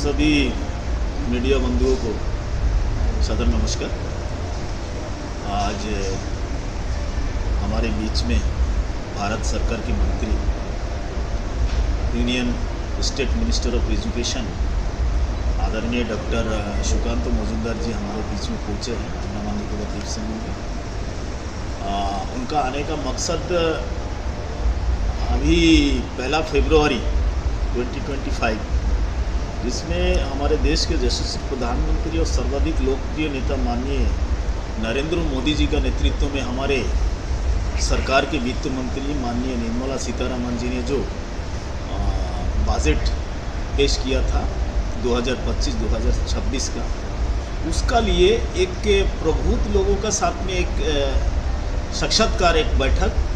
सभी मीडिया बंधुओं को सदर नमस्कार। आज हमारे बीच में भारत सरकार के मंत्री union state minister of education आदरणीय डॉक्टर सुकांत मजुमदार जी हमारे बीच में पहुँचे हैं अंडमान निकोबार द्वीप समूह में। उनका आने का मकसद अभी 1 फरवरी 2025 जिसमें हमारे देश के यशस्वी प्रधानमंत्री और सर्वाधिक लोकप्रिय नेता माननीय नरेंद्र मोदी जी का नेतृत्व में हमारे सरकार के वित्त मंत्री माननीय निर्मला सीतारमण जी ने जो बजट पेश किया था 2025-2026 का, उसका लिए एक प्रबुद्ध लोगों का साथ में एक साक्षात्कार एक बैठक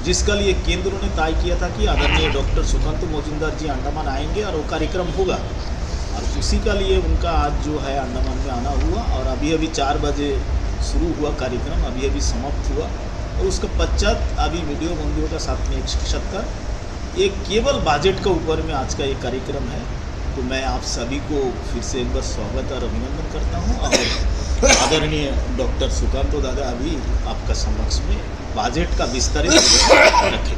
जिसका लिए केंद्रों ने तय किया था कि आदरणीय डॉक्टर सुकांत मजुमदार जी अंडमान आएंगे और वो कार्यक्रम होगा, और उसी का लिए उनका आज जो है अंडमान में आना हुआ। और अभी 4 बजे शुरू हुआ कार्यक्रम, अभी समाप्त हुआ। और उसके पश्चात अभी वीडियो बंधुओं का साथ में एक साक्षात्कार, एक केवल बजट के ऊपर में आज का ये कार्यक्रम है। तो मैं आप सभी को फिर से एक बार स्वागत और अभिनंदन करता हूँ। और आदरणीय डॉक्टर सुकांत दादा अभी आपका समक्ष में बजट का विस्तारित रखेंगे।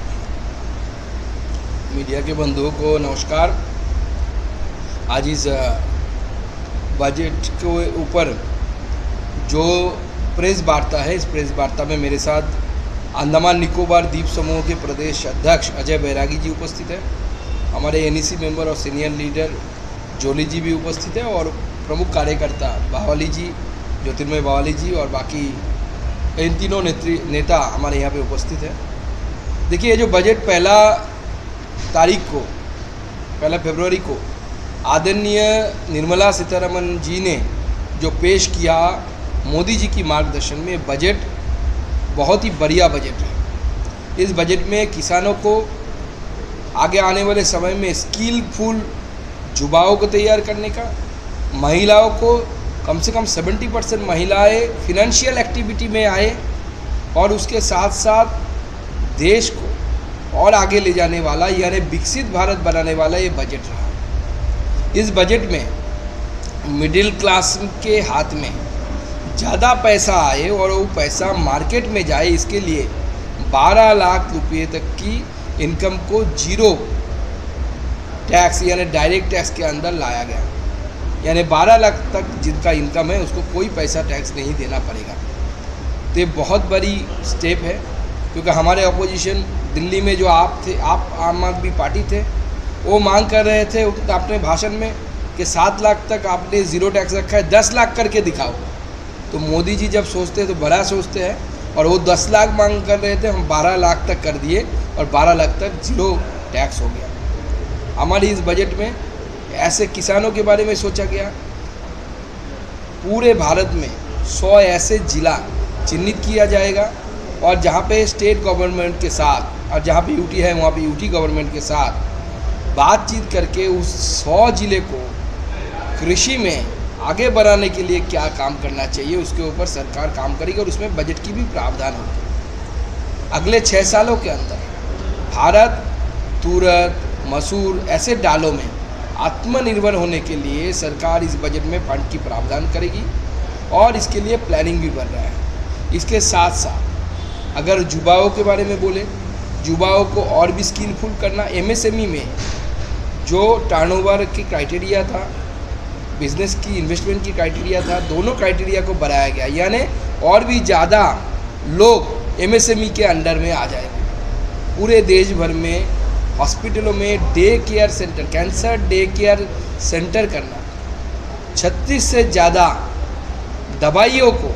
मीडिया के बंधुओं को नमस्कार। आज इस बजट के ऊपर जो प्रेस वार्ता है, इस प्रेस वार्ता में मेरे साथ अंडमान निकोबार द्वीप समूह के प्रदेश अध्यक्ष अजय बैरागी जी उपस्थित है, हमारे एनईसी मेंबर और सीनियर लीडर जोली जी भी उपस्थित है, और प्रमुख कार्यकर्ता बावाली जी, ज्योतिर्मय बावाली जी और बाकी इन तीनों नेता हमारे यहाँ पे उपस्थित है। देखिए, ये जो बजट 1 फरवरी को आदरणीय निर्मला सीतारमण जी ने जो पेश किया मोदी जी की मार्गदर्शन में, बजट बहुत ही बढ़िया बजट है। इस बजट में किसानों को आगे आने वाले समय में स्किलफुल युवाओं को तैयार करने का, महिलाओं को कम से कम 70% महिलाएं फिनेंशियल एक्टिविटी में आए, और उसके साथ साथ देश को और आगे ले जाने वाला यानी विकसित भारत बनाने वाला ये बजट रहा। इस बजट में मिडिल क्लास के हाथ में ज़्यादा पैसा आए और वो पैसा मार्केट में जाए, इसके लिए 12 लाख रुपये तक की इनकम को जीरो टैक्स यानी डायरेक्ट टैक्स के अंदर लाया गया। यानी 12 लाख तक जिनका इनकम है उसको कोई पैसा टैक्स नहीं देना पड़ेगा। तो ये बहुत बड़ी स्टेप है, क्योंकि हमारे अपोजिशन दिल्ली में जो आप थे, आप आम आदमी पार्टी थे, वो मांग कर रहे थे अपने भाषण में कि 7 लाख तक आपने ज़ीरो टैक्स रखा है, 10 लाख करके दिखाओ। तो मोदी जी जब सोचते हैं तो बड़ा सोचते हैं, और वो 10 लाख मांग कर रहे थे, हम 12 लाख तक कर दिए और 12 लाख तक ज़ीरो टैक्स हो गया। हमारी इस बजट में ऐसे किसानों के बारे में सोचा गया। पूरे भारत में 100 ऐसे ज़िला चिन्हित किया जाएगा, और जहाँ पे स्टेट गवर्नमेंट के साथ, और जहाँ पे यूटी है वहाँ पे यूटी गवर्नमेंट के साथ बातचीत करके उस 100 ज़िले को कृषि में आगे बढ़ाने के लिए क्या काम करना चाहिए उसके ऊपर सरकार काम करेगी, और उसमें बजट की भी प्रावधान होगी। अगले 6 सालों के अंदर भारत तुरत, मसूर ऐसे दालों में आत्मनिर्भर होने के लिए सरकार इस बजट में फंड की प्रावधान करेगी, और इसके लिए प्लानिंग भी बन रहा है। इसके साथ साथ अगर युवाओं के बारे में बोले, युवाओं को और भी स्किलफुल करना, एमएसएमई में जो टर्नओवर की क्राइटेरिया था, बिजनेस की इन्वेस्टमेंट की क्राइटेरिया था, दोनों क्राइटेरिया को बढ़ाया गया, यानी और भी ज़्यादा लोग एमएसएमई के अंडर में आ जाएंगे। पूरे देश भर में हॉस्पिटलों में day care centre, cancer day care centre करना, 36 से ज़्यादा दवाइयों को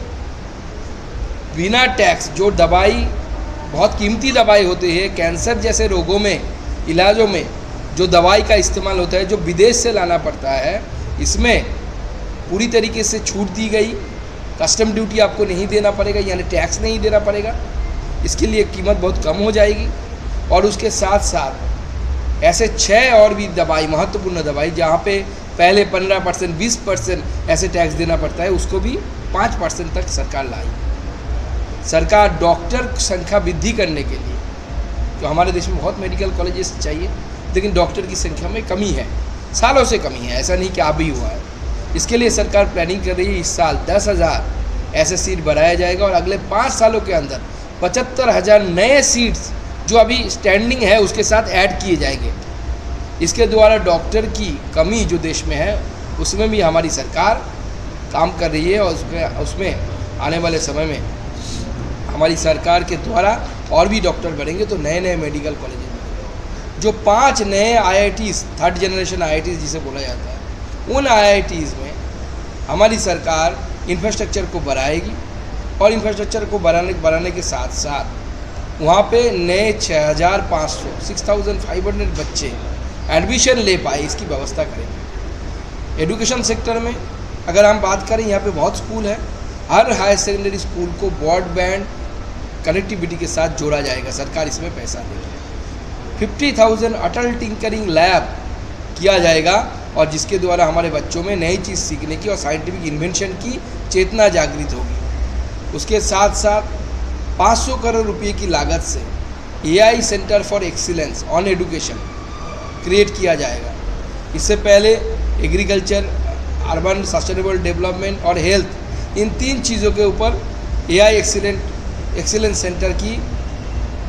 बिना टैक्स, जो दवाई बहुत कीमती दवाई होती है, कैंसर जैसे रोगों में इलाजों में जो दवाई का इस्तेमाल होता है, जो विदेश से लाना पड़ता है, इसमें पूरी तरीके से छूट दी गई। कस्टम ड्यूटी आपको नहीं देना पड़ेगा, यानी टैक्स नहीं देना पड़ेगा। इसके लिए कीमत बहुत कम हो जाएगी। और उसके साथ साथ ऐसे 6 और भी दवाई, महत्वपूर्ण दवाई, जहाँ पे पहले 15%, 20% ऐसे टैक्स देना पड़ता है, उसको भी 5% तक सरकार लाई। सरकार डॉक्टर संख्या वृद्धि करने के लिए, तो हमारे देश में बहुत मेडिकल कॉलेजेस चाहिए, लेकिन डॉक्टर की संख्या में कमी है, सालों से कमी है, ऐसा नहीं कि अभी हुआ है। इसके लिए सरकार प्लानिंग कर रही है, इस साल 10,000 ऐसे सीट बढ़ाया जाएगा और अगले 5 सालों के अंदर 75,000 नए सीट्स जो अभी स्टैंडिंग है उसके साथ ऐड किए जाएंगे। इसके द्वारा डॉक्टर की कमी जो देश में है उसमें भी हमारी सरकार काम कर रही है और उसमें आने वाले समय में हमारी सरकार के द्वारा और भी डॉक्टर बढ़ेंगे तो नए नए मेडिकल कॉलेज बनेंगे। जो 5 नए IITs, 3rd जनरेशन IITs जिसे बोला जाता है, उन IITs में हमारी सरकार इंफ्रास्ट्रक्चर को बढ़ाएगी और इंफ्रास्ट्रक्चर को बढ़ाने के साथ साथ वहाँ पे नए 6,500 बच्चे एडमिशन ले पाए इसकी व्यवस्था करेंगे। एजुकेशन सेक्टर में अगर हम बात करें, यहाँ पे बहुत स्कूल है, हर हायर सेकेंडरी स्कूल को ब्रॉडबैंड कनेक्टिविटी के साथ जोड़ा जाएगा, सरकार इसमें पैसा देगी। 50,000 अटल टिंकरिंग लैब किया जाएगा और जिसके द्वारा हमारे बच्चों में नई चीज़ सीखने की और साइंटिफिक इन्वेंशन की चेतना जागृत होगी। उसके साथ साथ 500 करोड़ रुपए की लागत से AI centre for excellence on education create किया जाएगा। इससे पहले एग्रीकल्चर, अर्बन सस्टेनेबल डेवलपमेंट और हेल्थ, इन 3 चीज़ों के ऊपर AI एक्सीलेंस सेंटर की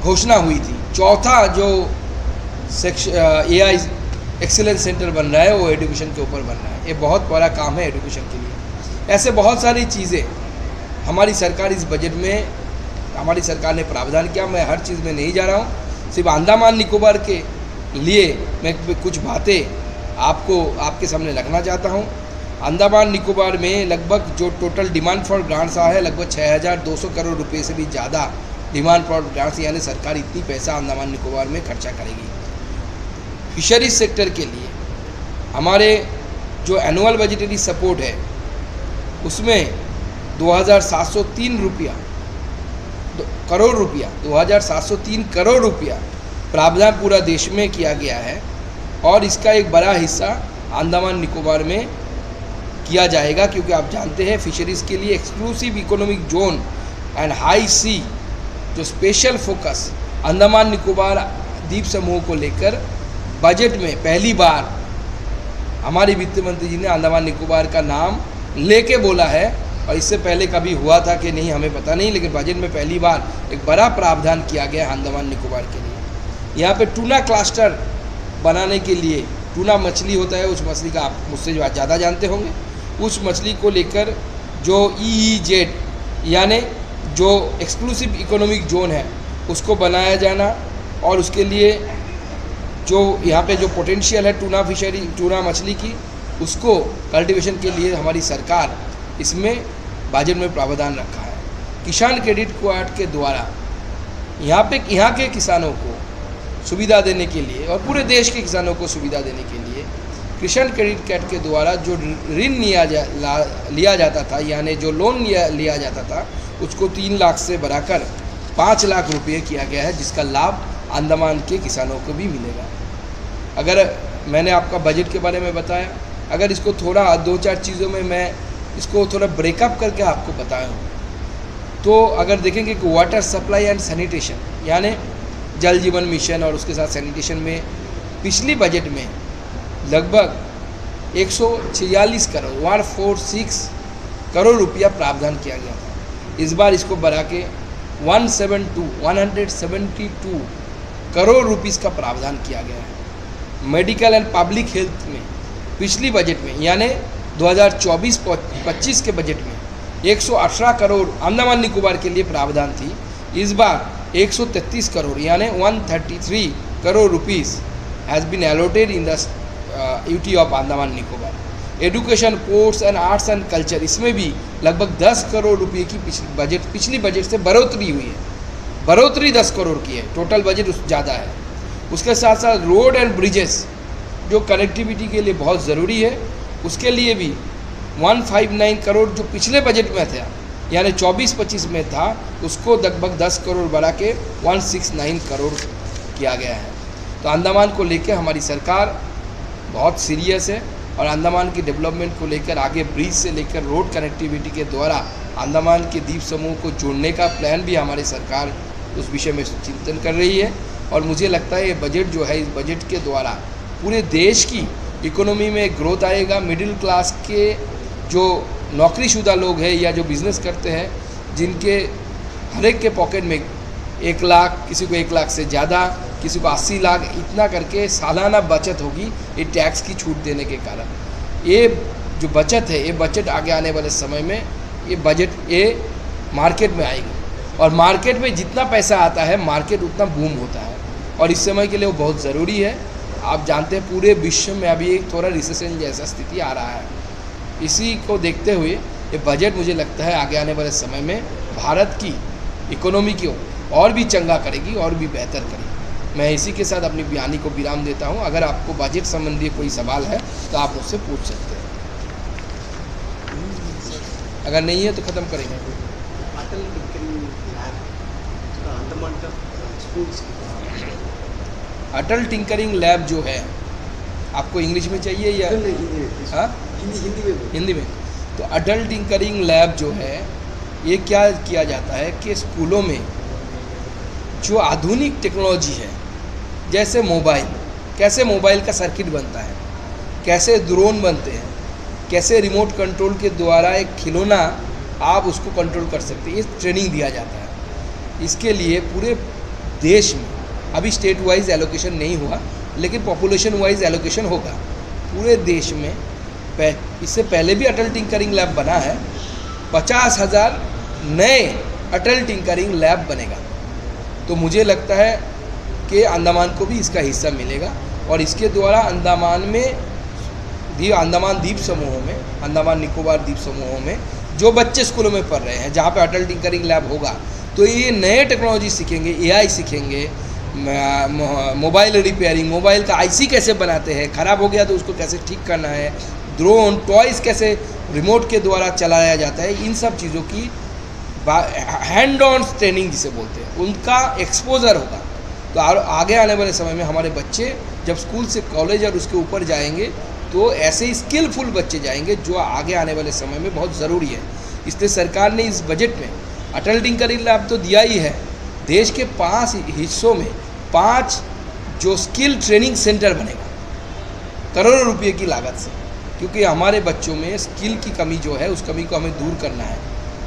घोषणा हुई थी। चौथा जो AI एक्सीलेंस सेंटर बन रहा है वो एजुकेशन के ऊपर बन रहा है। ये बहुत बड़ा काम है एजुकेशन के लिए। ऐसे बहुत सारी चीज़ें हमारी सरकार इस बजट में हमारी सरकार ने प्रावधान किया। मैं हर चीज़ में नहीं जा रहा हूँ, सिर्फ अंडमान निकोबार के लिए मैं कुछ बातें आपके सामने रखना चाहता हूँ। अंडमान निकोबार में लगभग जो टोटल डिमांड फॉर ग्रांट्स आया है, लगभग 6,200 करोड़ रुपए से भी ज़्यादा डिमांड फॉर ग्रांट्स, यानी सरकार इतनी पैसा अंडमान निकोबार में खर्चा करेगी। फिशरीज सेक्टर के लिए हमारे जो एनुअल बजटरी सपोर्ट है उसमें 2,703 करोड़ रुपया प्रावधान पूरा देश में किया गया है और इसका एक बड़ा हिस्सा अंडमान निकोबार में किया जाएगा, क्योंकि आप जानते हैं फिशरीज़ के लिए exclusive economic zone and high sea जो स्पेशल फोकस अंडमान निकोबार द्वीप समूह को लेकर बजट में पहली बार हमारे वित्त मंत्री जी ने अंडमान निकोबार का नाम लेके बोला है। और इससे पहले कभी हुआ था कि नहीं हमें पता नहीं, लेकिन बजट में पहली बार एक बड़ा प्रावधान किया गया है अंडमान निकोबार के लिए। यहाँ पे टूना क्लस्टर बनाने के लिए, टूना मछली होता है, उस मछली का आप मुझसे जो ज़्यादा जानते होंगे, उस मछली को लेकर जो EEZ यानी जो एक्सक्लूसिव इकोनॉमिक जोन है उसको बनाया जाना और उसके लिए जो यहाँ पे जो पोटेंशियल है टूना फिशरी, टूना मछली की, उसको कल्टीवेशन के लिए हमारी सरकार इसमें बजट में प्रावधान रखा है। किसान क्रेडिट कार्ड के द्वारा यहाँ के किसानों को सुविधा देने के लिए और पूरे देश के किसानों को सुविधा देने के लिए किसान क्रेडिट कार्ड के द्वारा जो ऋण लिया जाता था, यानी जो लोन लिया जाता था, उसको 3 लाख से बढ़ाकर 5 लाख रुपये किया गया है, जिसका लाभ अंडमान के किसानों को भी मिलेगा। अगर मैंने आपका बजट के बारे में बताया, अगर इसको थोड़ा 2-4 चीज़ों में मैं इसको थोड़ा ब्रेकअप करके आपको बताया हूँ, तो अगर देखेंगे कि वाटर सप्लाई एंड सैनिटेशन यानी जल जीवन मिशन और उसके साथ सैनिटेशन में पिछली बजट में लगभग 146 करोड़ 146 करोड़ रुपया प्रावधान किया गया था। इस बार इसको बढ़ा के 172 करोड़ रुपीस का प्रावधान किया गया है। मेडिकल एंड पब्लिक हेल्थ में पिछली बजट में यानी 2024-25 के बजट में 118 करोड़ अंडमान निकोबार के लिए प्रावधान थी। इस बार 133 करोड़ यानी 133 crore rupees has been allotted in the UT of Andaman Nicobar. Education, sports and arts and culture, इसमें भी लगभग 10 करोड़ रुपये की पिछली बजट से बढ़ोतरी हुई है। बढ़ोतरी 10 करोड़ की है, टोटल बजट ज़्यादा है। उसके साथ साथ रोड एंड ब्रिजेस जो कनेक्टिविटी के लिए बहुत ज़रूरी है, उसके लिए भी 159 करोड़ जो पिछले बजट में था यानी 24-25 में था, उसको लगभग 10 करोड़ बढ़ा के 169 करोड़ किया गया है। तो अंडमान को लेकर हमारी सरकार बहुत सीरियस है और अंडमान के डेवलपमेंट को लेकर आगे ब्रिज से लेकर रोड कनेक्टिविटी के द्वारा अंडमान के द्वीप समूह को जोड़ने का प्लान भी हमारी सरकार उस विषय में चिंतन कर रही है। और मुझे लगता है ये बजट जो है, इस बजट के द्वारा पूरे देश की इकोनॉमी में ग्रोथ आएगा। मिडिल क्लास के जो नौकरीशुदा लोग हैं या जो बिज़नेस करते हैं, जिनके हर एक के पॉकेट में 1 लाख, किसी को 1 लाख से ज़्यादा, किसी को 80 लाख, इतना करके सालाना बचत होगी ये टैक्स की छूट देने के कारण। ये जो बचत है, ये बचत आगे आने वाले समय में ये मार्केट में आएगी, और मार्केट में जितना पैसा आता है मार्केट उतना बूम होता है, और इस समय के लिए वो बहुत ज़रूरी है। आप जानते हैं पूरे विश्व में अभी एक थोड़ा रिसेशन जैसा स्थिति आ रहा है। इसी को देखते हुए ये बजट मुझे लगता है आगे आने वाले समय में भारत की इकोनॉमी को और भी चंगा करेगी और भी बेहतर करेगी। मैं इसी के साथ अपनी बयानी को विराम देता हूँ। अगर आपको बजट संबंधी कोई सवाल है तो आप मुझसे पूछ सकते हैं, अगर नहीं है तो ख़त्म करेंगे। अटल टिंकरिंग लैब अंडमान का स्कूल्स अटल टिंकरिंग लैब जो है, आपको इंग्लिश में चाहिए या हाँ हिंदी में? तो अटल टिंकरिंग लैब जो है, ये क्या किया जाता है कि स्कूलों में जो आधुनिक टेक्नोलॉजी है, जैसे मोबाइल, कैसे मोबाइल का सर्किट बनता है, कैसे ड्रोन बनते हैं, कैसे रिमोट कंट्रोल के द्वारा एक खिलौना आप उसको कंट्रोल कर सकते हैं, ये ट्रेनिंग दिया जाता है। इसके लिए पूरे देश में अभी स्टेट वाइज एलोकेशन नहीं हुआ, लेकिन पॉपुलेशन वाइज एलोकेशन होगा पूरे देश में। इससे पहले भी अटल टिंकरिंग लैब बना है। 50,000 नए अटल टिंकरिंग लैब बनेगा। तो मुझे लगता है कि अंडमान को भी इसका हिस्सा मिलेगा, और इसके द्वारा अंडमान द्वीप समूहों में, अंडमान निकोबार द्वीप समूहों में जो बच्चे स्कूलों में पढ़ रहे हैं, जहाँ पे अटल टिंकरिंग लैब होगा, तो ये नए टेक्नोलॉजी सीखेंगे, AI सीखेंगे, मोबाइल रिपेयरिंग, मोबाइल का IC कैसे बनाते हैं, ख़राब हो गया तो उसको कैसे ठीक करना है, ड्रोन, टॉयज़ कैसे रिमोट के द्वारा चलाया जाता है, इन सब चीज़ों की हैंड ऑन ट्रेनिंग जिसे बोलते हैं, उनका एक्सपोजर होगा। तो आगे आने वाले समय में हमारे बच्चे जब स्कूल से कॉलेज और उसके ऊपर जाएंगे, तो ऐसे ही स्किलफुल बच्चे जाएंगे, जो आगे आने वाले समय में बहुत ज़रूरी है। इसलिए सरकार ने इस बजट में अटल टिंकरिंग लैब तो दिया ही है, देश के 5 हिस्सों में 5 जो स्किल ट्रेनिंग सेंटर बनेगा करोड़ों रुपये की लागत से, क्योंकि हमारे बच्चों में स्किल की कमी जो है, उस कमी को हमें दूर करना है।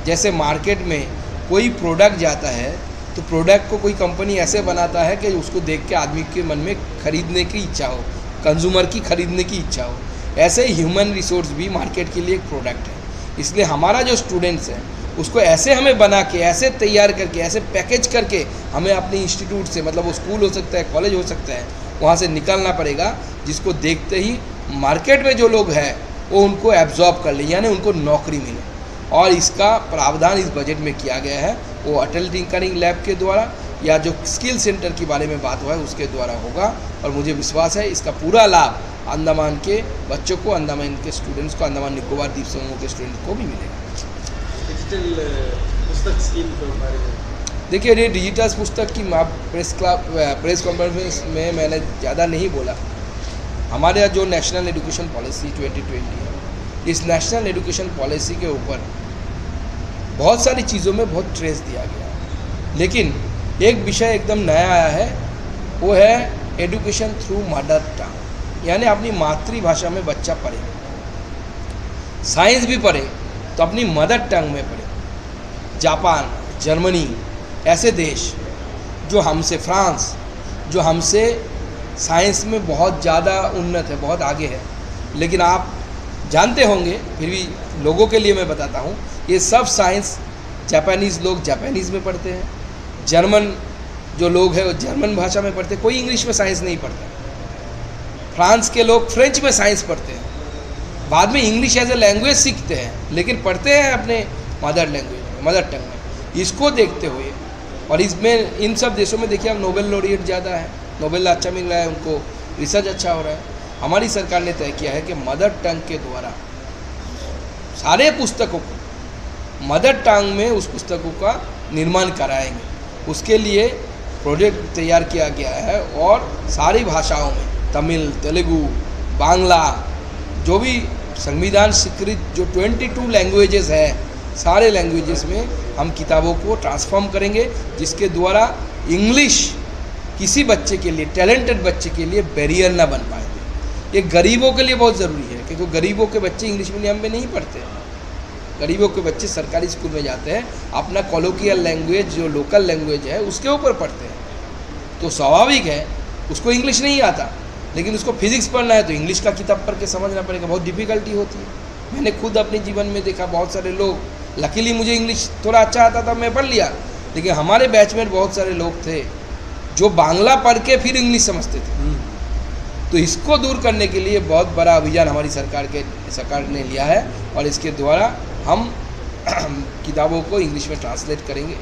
जैसे मार्केट में कोई प्रोडक्ट जाता है, तो प्रोडक्ट को कोई कंपनी ऐसे बनाता है कि उसको देख के आदमी के मन में खरीदने की इच्छा हो, कंज्यूमर की खरीदने की इच्छा हो। ऐसे ही ह्यूमन रिसोर्स भी मार्केट के लिए एक प्रोडक्ट है। इसलिए हमारा जो स्टूडेंट्स है, उसको ऐसे हमें बना के, ऐसे तैयार करके, ऐसे पैकेज करके हमें अपने इंस्टीट्यूट से, मतलब वो स्कूल हो सकता है, कॉलेज हो सकता है, वहाँ से निकलना पड़ेगा, जिसको देखते ही मार्केट में जो लोग हैं वो उनको एब्जॉर्ब कर ले, यानी उनको नौकरी मिले। और इसका प्रावधान इस बजट में किया गया है, वो अटल टिंकरिंग लैब के द्वारा या जो स्किल सेंटर के बारे में बात हुआ है उसके द्वारा होगा। और मुझे विश्वास है इसका पूरा लाभ अंडमान के बच्चों को, अंडमान के स्टूडेंट्स को, अंडमान निकोबार द्वीप समूह के स्टूडेंट्स को भी मिलेगा। डिजिटल पुस्तक स्कीम के बारे में देखिए, ये डिजिटल पुस्तक की प्रेस कॉन्फ्रेंस में मैंने ज़्यादा नहीं बोला। हमारे यहाँ जो नेशनल एजुकेशन पॉलिसी 2020 है, इस नेशनल एजुकेशन पॉलिसी के ऊपर बहुत सारी चीज़ों में बहुत ट्रेस दिया गया है, लेकिन एक विषय एकदम नया आया है, वो है एजुकेशन थ्रू मदर टंग, यानी अपनी मातृभाषा में बच्चा पढ़े, साइंस भी पढ़े तो अपनी मदर टंग में पढ़े। जापान, जर्मनी ऐसे देश जो हमसे, फ्रांस जो हमसे साइंस में बहुत ज़्यादा उन्नत है, बहुत आगे है, लेकिन आप जानते होंगे, फिर भी लोगों के लिए मैं बताता हूँ, ये सब साइंस जापानीज़ लोग जापानीज़ में पढ़ते हैं, जर्मन जो लोग हैं वो जर्मन भाषा में पढ़ते हैं, कोई इंग्लिश में साइंस नहीं पढ़ता। फ्रांस के लोग फ्रेंच में साइंस पढ़ते हैं, बाद में इंग्लिश एज ए लैंग्वेज सीखते हैं, लेकिन पढ़ते हैं अपने मदर लैंग्वेज में, मदर टंग में। इसको देखते हुए, और इसमें इन सब देशों में देखिए अब नोबेल लॉरिएट ज़्यादा है, नोबेल अच्छा मिल रहा है, उनको रिसर्च अच्छा हो रहा है। हमारी सरकार ने तय किया है कि मदर टंग के द्वारा सारे पुस्तकों को मदर टंग में उस पुस्तकों का निर्माण कराएंगे। उसके लिए प्रोजेक्ट तैयार किया गया है, और सारी भाषाओं में, तमिल, तेलुगु, बांग्ला, जो भी संविधान स्वीकृत जो 22 लैंग्वेजेस है, सारे लैंग्वेजेस में हम किताबों को ट्रांसफॉर्म करेंगे, जिसके द्वारा इंग्लिश किसी बच्चे के लिए, टैलेंटेड बच्चे के लिए बैरियर ना बन पाएंगे। ये गरीबों के लिए बहुत ज़रूरी है, क्योंकि गरीबों के बच्चे इंग्लिश मीडियम में नहीं पढ़ते हैं। गरीबों के बच्चे सरकारी स्कूल में जाते हैं, अपना कॉलोकियल लैंग्वेज जो लोकल लैंग्वेज है उसके ऊपर पढ़ते हैं। तो स्वाभाविक है उसको इंग्लिश नहीं आता, लेकिन उसको फिजिक्स पढ़ना है तो इंग्लिश का किताब पढ़ के समझना पड़ेगा, बहुत डिफ़िकल्टी होती है। मैंने खुद अपने जीवन में देखा, बहुत सारे लोग, लकीली मुझे इंग्लिश थोड़ा अच्छा आता था, मैं पढ़ लिया, लेकिन हमारे बैच में बहुत सारे लोग थे जो बांग्ला पढ़ के फिर इंग्लिश समझते थे। तो इसको दूर करने के लिए बहुत बड़ा अभियान हमारी सरकार ने लिया है, और इसके द्वारा हम किताबों को इंग्लिश में ट्रांसलेट करेंगे,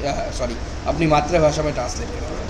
अपनी मातृभाषा में ट्रांसलेट करेंगे।